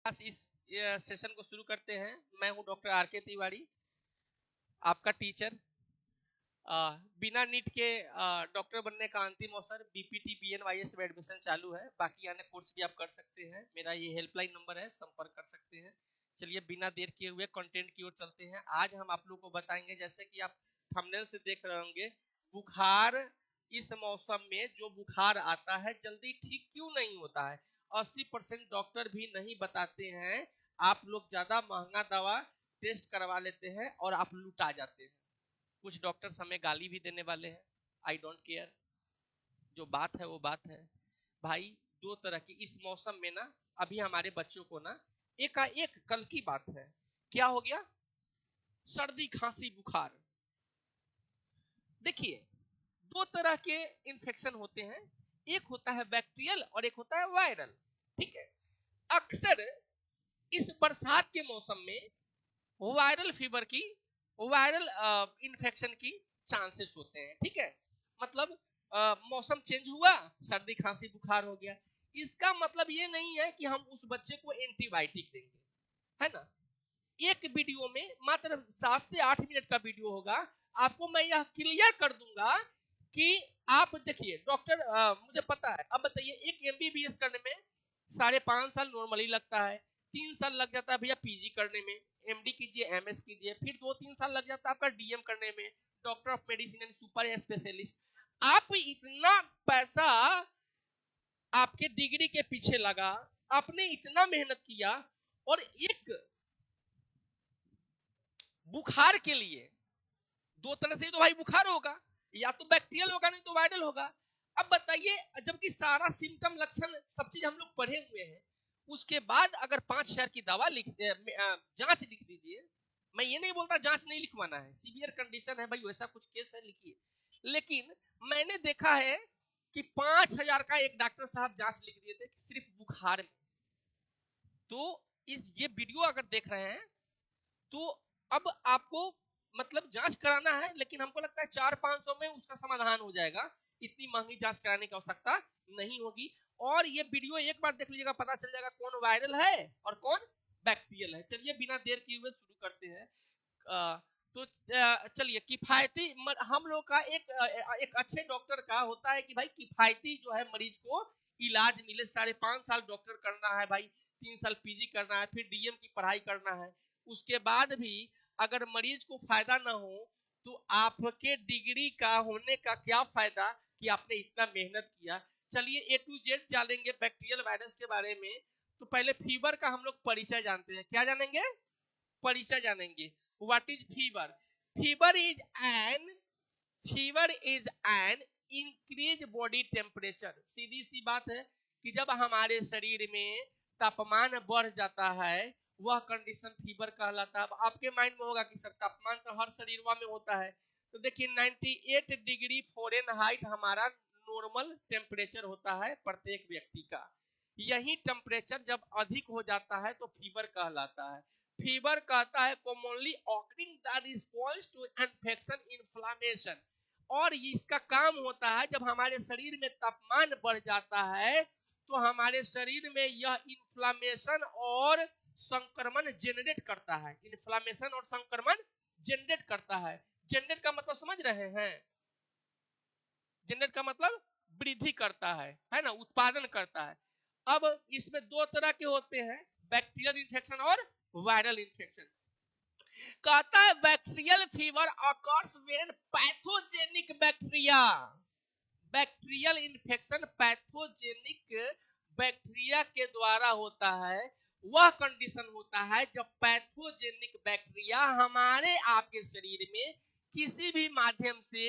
आज इस सेशन को शुरू करते हैं। मैं हूं डॉक्टर आर.के. तिवारी, आपका टीचर। बिना नीट के डॉक्टर बनने का अंतिम अवसर बीपीटी बीएनवाईएस में एडमिशन चालू है। बाकी अन्य कोर्स भी आप कर सकते हैं। मेरा ये हेल्पलाइन नंबर है, संपर्क कर सकते हैं। चलिए बिना देर किए हुए कंटेंट की ओर चलते हैं। आज हम आप लोगों को बताएंगे, जैसे कि आप थंबनेल से देख रहे होंगे, बुखार इस मौसम में जो बुखार आता है जल्दी ठीक क्यों नहीं होता है। 80% डॉक्टर भी नहीं बताते हैं। आप लोग ज्यादा महंगा दवा टेस्ट करवा लेते हैं और आप लुटा जाते हैं। कुछ डॉक्टर्स हमें गाली भी देने वाले हैं। आई डोंट केयर, जो बात है वो बात है भाई। दो तरह की इस मौसम में ना, अभी हमारे बच्चों को ना एकाएक कल की बात है, क्या हो गया, सर्दी खांसी बुखार। देखिए, दो तरह के इन्फेक्शन होते हैं, एक होता है बैक्टीरियल और एक होता है वायरल। ठीक है, अक्सर इस बरसात के मौसम में वायरल फीवर की, वायरल इन्फेक्शन की चांसेस होते हैं। ठीक है, मतलब मौसम चेंज हुआ, सर्दी खांसी बुखार हो गया। इसका मतलब ये नहीं है कि हम उस बच्चे को एंटीबायोटिक देंगे, है ना। एक वीडियो में मात्र 7 से 8 मिनट का वीडियो होगा, आपको मैं यह क्लियर कर दूंगा कि आप देखिए डॉक्टर, मुझे पता है। अब बताइए, एक एमबीबीएस करने में 5.5 साल नॉर्मली लगता है, 3 साल लग जाता है भैया पीजी करने में, एमडी कीजिए एमएस कीजिए, फिर 2-3 साल लग जाता है आपका डीएम करने में, doctor of medicine and super specialist. आप इतना पैसा आपके डिग्री के पीछे लगा, आपने इतना मेहनत किया, और एक बुखार के लिए दो तरह से तो भाई बुखार होगा, या तो बैक्टीरियल होगा नहीं तो वायरल होगा। अब बताइए, जबकि सारा सिम्टम लक्षण सब चीज हम लोग पढ़े हुए हैं, उसके बाद अगर 5 शहर की दवा जांच लिख दीजिए। मैं ये नहीं बोलता जांच नहीं लिखवाना है, सीवियर कंडीशन है भाई, वैसा कुछ केस है लिखिए। लेकिन मैंने देखा है कि 5,000 का एक डॉक्टर साहब जांच लिख दिए थे सिर्फ बुखार में। तो ये वीडियो अगर देख रहे हैं तो अब आपको मतलब जांच कराना है, लेकिन हमको लगता है 400-500 में उसका समाधान हो जाएगा। इतनी महंगी जांच कराने की आवश्यकता नहीं होगी। और ये वीडियो एक बार देख लीजिएगा, पता चल जाएगा कौन वायरल है और कौन बैक्टीरियल है। चलिए बिना देर किए हुए शुरू करते हैं। तो चलिए, किफायती हम लोग का एक अच्छे डॉक्टर का होता है कि भाई किफायती जो है मरीज को इलाज मिले। 5.5 साल डॉक्टर करना है भाई, 3 साल पीजी करना है, फिर डीएम की पढ़ाई करना है। उसके बाद भी अगर मरीज को फायदा ना हो तो आपके डिग्री का होने का क्या फायदा कि आपने इतना मेहनत किया। चलिए ए टू जेड जानेंगे बैक्टीरियल वायरस के बारे में। तो पहले फीवर का हम लोग परिचय जानते हैं। क्या जानेंगे? परिचय जानेंगे। What is fever? Fever is an increase body temperature. सीधी सी बात है कि जब हमारे शरीर में तापमान बढ़ जाता है, वह कंडीशन फीवर कहलाता है। अब आपके माइंड में होगा कि सर तापमान तो हर शरीर में होता है। तो देखिए 98 डिग्री फ़ारेनहाइट हमारा नॉर्मल टेम्परेचर होता है प्रत्येक व्यक्ति का। यही टेम्परेचर जब अधिक हो जाता है तो फीवर कहलाता है। फीवर कहता है commonly occurring the response to infection inflammation. और इसका काम होता है जब हमारे शरीर में तापमान बढ़ जाता है तो हमारे शरीर में यह इन्फ्लामेशन और संक्रमण जनरेट करता है। इन्फ्लामेशन और संक्रमण जनरेट करता है। जनरेट का मतलब समझ रहे हैं? जनरेट का मतलब वृद्धि करता है ना, उत्पादन करता है। अब इसमें दो तरह के होते हैं, बैक्टीरियल इन्फेक्शन और वायरल इन्फेक्शन। कहता है bacterial fever occurs when pathogenic bacterial infection pathogenic bacteria के द्वारा होता है। वह कंडीशन होता है जब पैथोजेनिक बैक्टीरिया हमारे आपके शरीर में किसी भी माध्यम से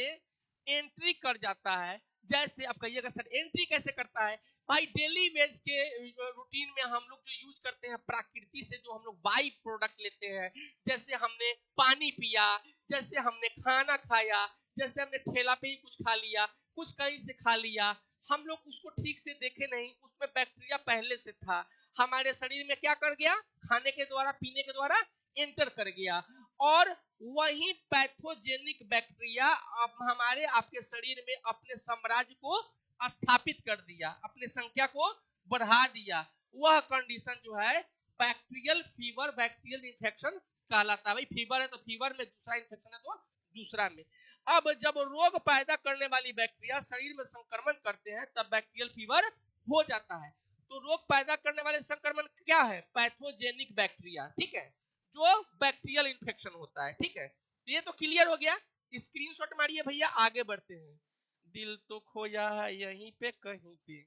एंट्री कर जाता है। जैसे आप कहिएगा सर एंट्री कैसे करता है? भाई डेली वेज के रूटीन में हम लोग जो यूज करते हैं प्रकृति से, जो हम लोग बाई प्रोडक्ट लेते हैं, जैसे हमने पानी पिया, जैसे हमने खाना खाया, जैसे हमने ठेला पे ही कुछ खा लिया, कुछ कहीं से खा लिया, हम लोग उसको ठीक से देखे नहीं, उसमें बैक्टीरिया पहले से था, हमारे शरीर में क्या कर गया, खाने के द्वारा पीने के द्वारा एंटर कर गया, और वही पैथोजेनिक बैक्टीरिया अब हमारे आपके शरीर में अपने साम्राज्य को स्थापित कर दिया, अपने संख्या को बढ़ा दिया। वह कंडीशन जो है बैक्टीरियल फीवर, बैक्टीरियल इन्फेक्शन कहलाता है। भाई फीवर है तो फीवर में, दूसरा इन्फेक्शन है तो दूसरा में। अब जब रोग पैदा करने वाली बैक्टीरिया शरीर में संक्रमण करते हैं तब बैक्टीरियल फीवर हो जाता है। तो रोग पैदा करने वाले संक्रमण क्या है? पैथोजेनिक बैक्टीरिया, ठीक है, जो बैक्टीरियल इन्फेक्शन होता है, ठीक है। ये तो क्लियर हो गया। स्क्रीनशॉट मारिए भैया, आगे बढ़ते हैं। दिल तो खोया है यहीं पे कहीं पे,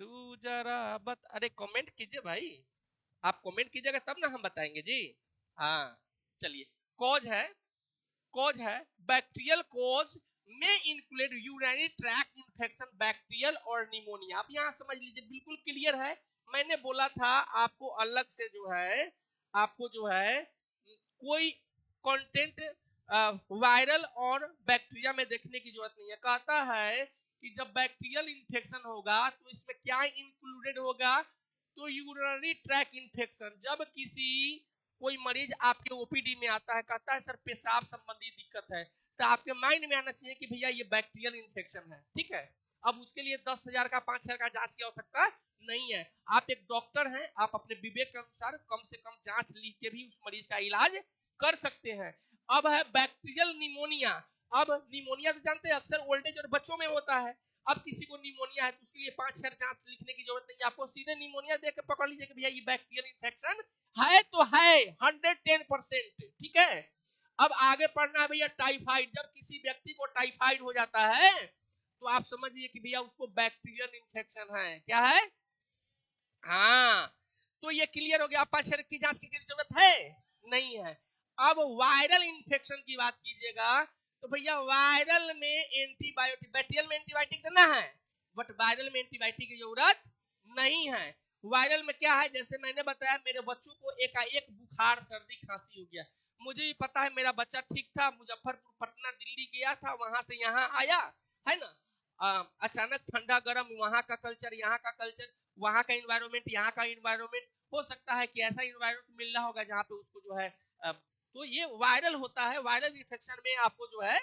तू जरा अरे कमेंट कीजिए भाई, आप कमेंट कीजिएगा तब ना हम बताएंगे जी। हाँ चलिए, कॉज है बैक्टीरियल कॉज में include urinary tract infection, bacterial और निमोनिया। आप यहाँ समझ लीजिए, बिल्कुल क्लियर है। मैंने बोला था आपको अलग से जो है, आपको जो है कोई कंटेंट वायरल और बैक्टीरिया में देखने की जरूरत नहीं है। कहता है कि जब बैक्टीरियल इन्फेक्शन होगा तो इसमें क्या इंक्लूडेड होगा? तो यूरिनरी ट्रैक इन्फेक्शन। जब किसी कोई मरीज आपके ओपीडी में आता है, कहता है सर पेशाब संबंधी दिक्कत है, तो आपके माइंड में आना चाहिए कि भैया ये बैक्टीरियल इन्फेक्शन है, ठीक है। अब उसके लिए 10,000 का 5,000 का जांच की आवश्यकता नहीं है। आप एक डॉक्टर हैं, आप अपने विवेक के अनुसार कम से कम जांच लिख के भी उस मरीज का इलाज कर सकते हैं। अब है बैक्टीरियल निमोनिया। अब निमोनिया तो जानते हैं अक्सर ओल्ड एज और बच्चों में होता है। अब किसी को निमोनिया है तो उसके लिए 5,000 जांच लिखने की जरूरत नहीं है, आपको सीधे निमोनिया देख के पकड़ लीजिए कि भैया ये बैक्टीरियल इन्फेक्शन है तो है 110%, ठीक है। अब आगे पढ़ना है भैया टाइफाइड। जब किसी व्यक्ति को टाइफाइड हो जाता है तो आप समझिए कि भैया उसको बैक्टीरियल इन्फेक्शन है। क्या है? हाँ, तो ये क्लियर हो गया। 5,000 की जांच की जरूरत है नहीं है। अब वायरल इन्फेक्शन की बात कीजिएगा तो भैया वायरल में एंटीबायोटिक, बैक्टीरियल में एंटीबायोटिक देना है, बट वायरल में एंटीबायोटिक की जरूरत नहीं है। वायरल में क्या है, जैसे मैंने बताया मेरे बच्चों को एकाएक बुखार सर्दी खांसी हो गया। मुझे भी पता है मेरा बच्चा ठीक था, मुजफ्फरपुर पटना दिल्ली गया था, वहां से यहाँ आया है ना। अचानक ठंडा गर्म, वहां का कल्चर यहाँ का कल्चर, वहां का इन्वायरमेंट यहाँ का इन्वायरमेंट, हो सकता है कि ऐसा इन्वायरमेंट मिल रहा होगा जहाँ पे उसको जो है तो ये वायरल होता है। वायरल इन्फेक्शन में आपको जो है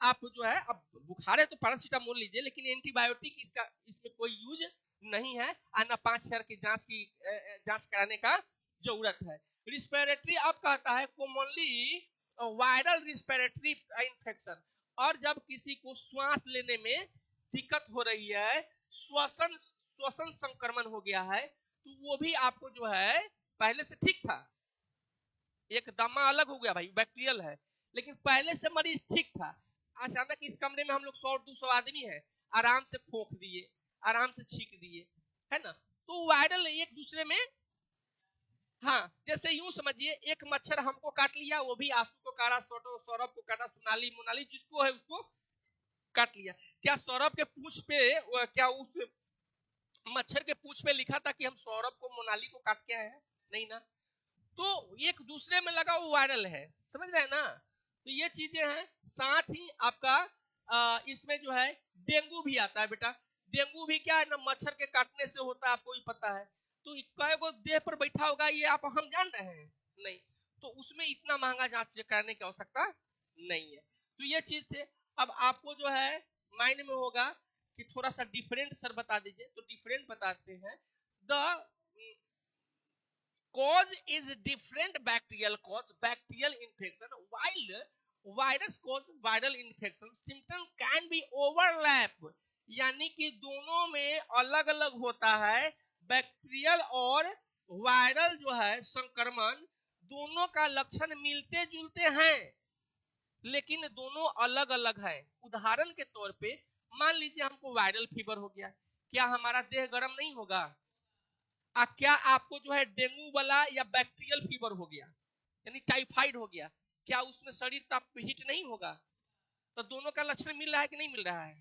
आप जो है, अब बुखार है तो पैरासीटामोल लीजिए, लेकिन एंटीबायोटिक इसका इसमें कोई यूज नहीं है। ना 5,000 की जांच कराने का जरूरत है। रिस्पिरेटरी अब कहता है कॉमनली वायरल रिस्पिरेटरी इन्फेक्शन, और जब किसी को श्वास लेने में दिक्कत हो रही है, श्वसन संक्रमण हो गया है, तो वो भी आपको जो है पहले से ठीक था, एक दमा अलग हो गया भाई, बैक्टीरियल है, लेकिन पहले से मरीज ठीक था। अचानक इस कमरे में हम लोग 100-200 आदमी है, आराम से खोख दिए, आराम से छींक दिए, है ना। तो वायरल एक दूसरे में, हाँ जैसे यूं समझिए एक मच्छर हमको काट लिया, वो भी आंसू को काटा, सौरभ को काटा, सोनाली मोनाली जिसको है उसको काट लिया। क्या सौरभ के पूंछ पे, क्या उस मच्छर के पूंछ पे लिखा था कि हम सौरभ को मोनाली को काट के आए हैं? नहीं ना। तो एक दूसरे में लगा वो वायरल है, समझ रहे हैं ना। तो ये चीजें हैं। साथ ही आपका इसमें जो है डेंगू भी आता है बेटा। डेंगू भी क्या है ना, मच्छर के काटने से होता है, आपको भी पता है। तो कई को देह पर बैठा होगा ये आप हम जान रहे हैं नहीं, तो उसमें इतना महंगा जांच कराने की आवश्यकता नहीं है। तो ये चीज थे। अब आपको जो है माइंड में होगा कि थोड़ा सा डिफरेंट सर बता दीजिए, तो डिफरेंट बताते हैं। The cause is different bacterial cause bacterial infection, while virus cause viral infection, symptom can be overlap, यानी कि दोनों में अलग अलग होता है। बैक्टीरियल और वायरल जो है संक्रमण, दोनों का लक्षण मिलते जुलते हैं, लेकिन दोनों अलग अलग है। उदाहरण के तौर पे मान लीजिए हमको वायरल फीवर हो गया, क्या हमारा देह गर्म नहीं होगा? क्या आपको जो है डेंगू वाला या बैक्टीरियल फीवर हो गया, यानी टाइफाइड हो गया, क्या उसमें शरीर ताप हीट नहीं होगा? तो दोनों का लक्षण मिल रहा है कि नहीं मिल रहा है?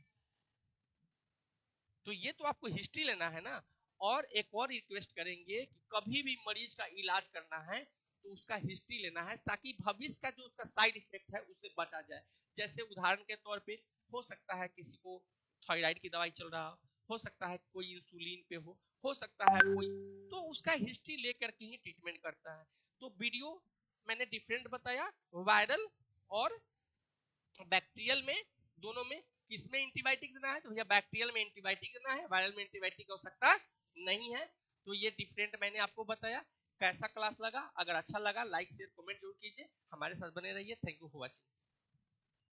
तो ये तो आपको हिस्ट्री लेना है ना। और एक और रिक्वेस्ट करेंगे कि कभी भी मरीज का इलाज करना है तो उसका हिस्ट्री लेना है, ताकि भविष्य का जो उसका साइड इफेक्ट है उससे बचा जाए। जैसे उदाहरण के तौर पे हो सकता है किसी को थायराइड की दवाई चल रहा हो सकता है कोई इंसुलिन पे हो सकता है कोई, तो उसका हिस्ट्री लेकर के ही ट्रीटमेंट करता है। तो वीडियो मैंने डिफरेंट बताया, वायरल और बैक्टीरियल में, दोनों में किसमें एंटीबायोटिक देना है, तो भैया बैक्टीरियल में एंटीबायोटिक देना है, वायरल में एंटीबायोटिक की आवश्यकता नहीं है। तो ये डिफरेंट मैंने आपको बताया। कैसा क्लास लगा? अगर अच्छा लगा लाइक शेयर कमेंट जरूर कीजिए, हमारे साथ बने रहिए। Thank you for watching.